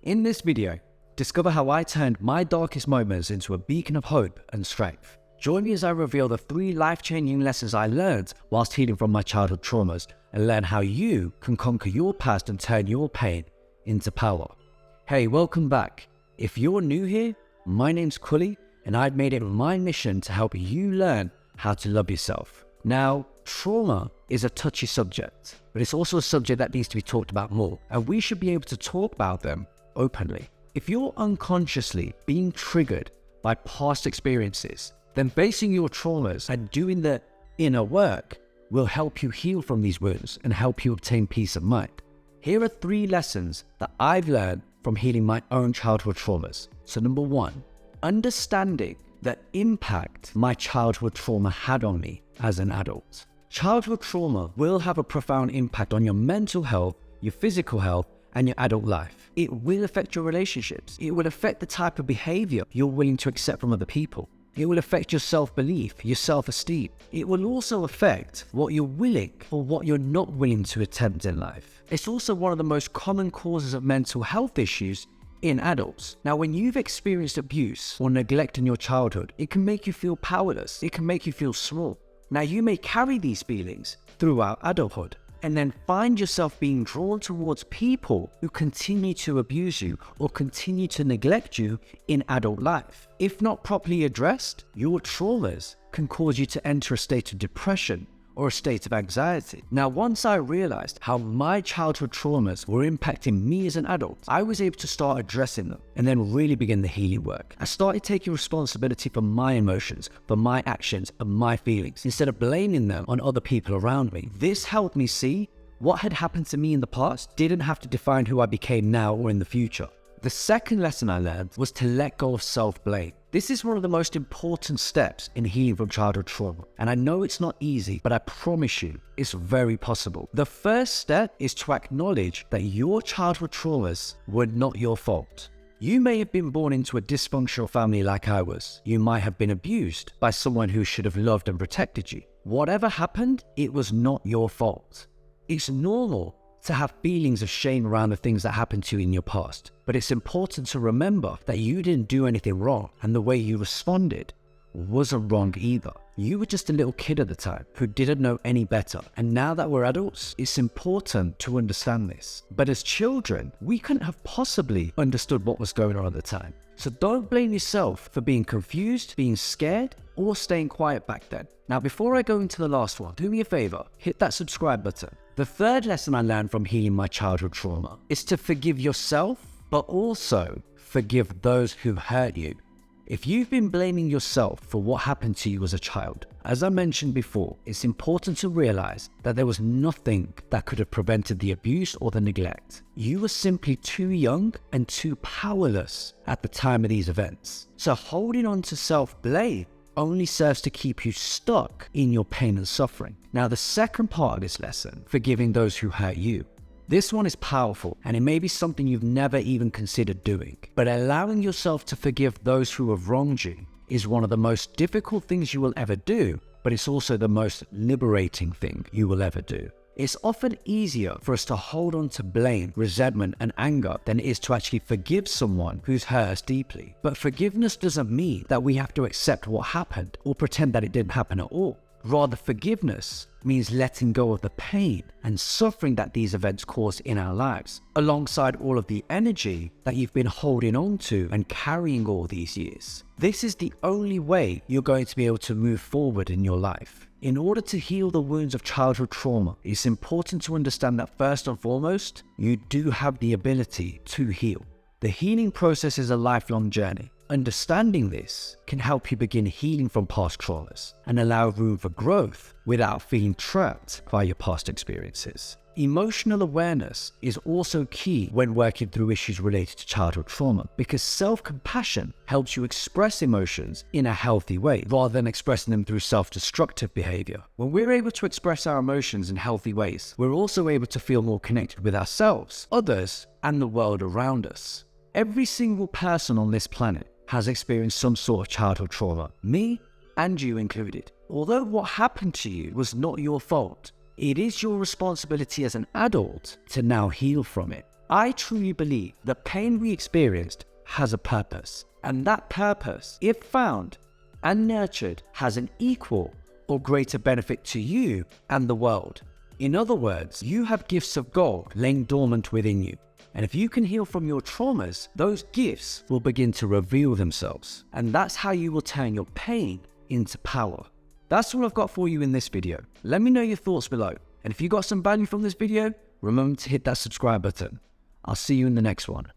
In this video, discover how I turned my darkest moments into a beacon of hope and strength. Join me as I reveal the 3 life-changing lessons I learned whilst healing from my childhood traumas and learn how you can conquer your past and turn your pain into power. Hey, welcome back. If you're new here, my name's Kully and I've made it my mission to help you learn how to love yourself. Now, trauma is a touchy subject, but it's also a subject that needs to be talked about more, and we should be able to talk about them openly. If you're unconsciously being triggered by past experiences, then facing your traumas and doing the inner work will help you heal from these wounds and help you obtain peace of mind. Here are 3 lessons that I've learned from healing my own childhood traumas. So number 1, understanding the impact my childhood trauma had on me as an adult. Childhood trauma will have a profound impact on your mental health, your physical health, and your adult life. It will affect your relationships. It will affect the type of behavior you're willing to accept from other people. It will affect your self-belief, your self-esteem. It will also affect what you're willing or what you're not willing to attempt in life. It's also one of the most common causes of mental health issues in adults. Now, when you've experienced abuse or neglect in your childhood, it can make you feel powerless. It can make you feel small. Now, you may carry these feelings throughout adulthood and then find yourself being drawn towards people who continue to abuse you or continue to neglect you in adult life. If not properly addressed, your traumas can cause you to enter a state of depression or a state of anxiety. Now, once I realized how my childhood traumas were impacting me as an adult, I was able to start addressing them and then really begin the healing work. I started taking responsibility for my emotions, for my actions and my feelings, instead of blaming them on other people around me. This helped me see what had happened to me in the past didn't have to define who I became now or in the future. The second lesson I learned was to let go of self-blame. This is one of the most important steps in healing from childhood trauma. And I know it's not easy, but I promise you, it's very possible. The first step is to acknowledge that your childhood traumas were not your fault. You may have been born into a dysfunctional family like I was. You might have been abused by someone who should have loved and protected you. Whatever happened, it was not your fault. It's normal to have feelings of shame around the things that happened to you in your past. But it's important to remember that you didn't do anything wrong, and the way you responded wasn't wrong either. You were just a little kid at the time who didn't know any better. And now that we're adults, it's important to understand this. But as children, we couldn't have possibly understood what was going on at the time. So don't blame yourself for being confused, being scared, or staying quiet back then. Now, before I go into the last one, do me a favor, hit that subscribe button. The third lesson I learned from healing my childhood trauma is to forgive yourself, but also forgive those who hurt you. If you've been blaming yourself for what happened to you as a child, as I mentioned before, it's important to realize that there was nothing that could have prevented the abuse or the neglect. You were simply too young and too powerless at the time of these events. So holding on to self-blame only serves to keep you stuck in your pain and suffering. Now, the second part of this lesson, forgiving those who hurt you. This one is powerful, and it may be something you've never even considered doing. But allowing yourself to forgive those who have wronged you is one of the most difficult things you will ever do, but it's also the most liberating thing you will ever do. It's often easier for us to hold on to blame, resentment, and anger than it is to actually forgive someone who's hurt us deeply. But forgiveness doesn't mean that we have to accept what happened or pretend that it didn't happen at all. Rather, forgiveness means letting go of the pain and suffering that these events caused in our lives, alongside all of the energy that you've been holding on to and carrying all these years. This is the only way you're going to be able to move forward in your life. In order to heal the wounds of childhood trauma, it's important to understand that first and foremost, you do have the ability to heal. The healing process is a lifelong journey. Understanding this can help you begin healing from past traumas and allow room for growth without feeling trapped by your past experiences. Emotional awareness is also key when working through issues related to childhood trauma, because self-compassion helps you express emotions in a healthy way rather than expressing them through self-destructive behavior. When we're able to express our emotions in healthy ways, we're also able to feel more connected with ourselves, others, and the world around us. Every single person on this planet has experienced some sort of childhood trauma, me and you included. Although what happened to you was not your fault, it is your responsibility as an adult to now heal from it. I truly believe the pain we experienced has a purpose, and that purpose, if found and nurtured, has an equal or greater benefit to you and the world. In other words, you have gifts of gold laying dormant within you. And if you can heal from your traumas, those gifts will begin to reveal themselves. And that's how you will turn your pain into power. That's all I've got for you in this video. Let me know your thoughts below. And if you got some value from this video, remember to hit that subscribe button. I'll see you in the next one.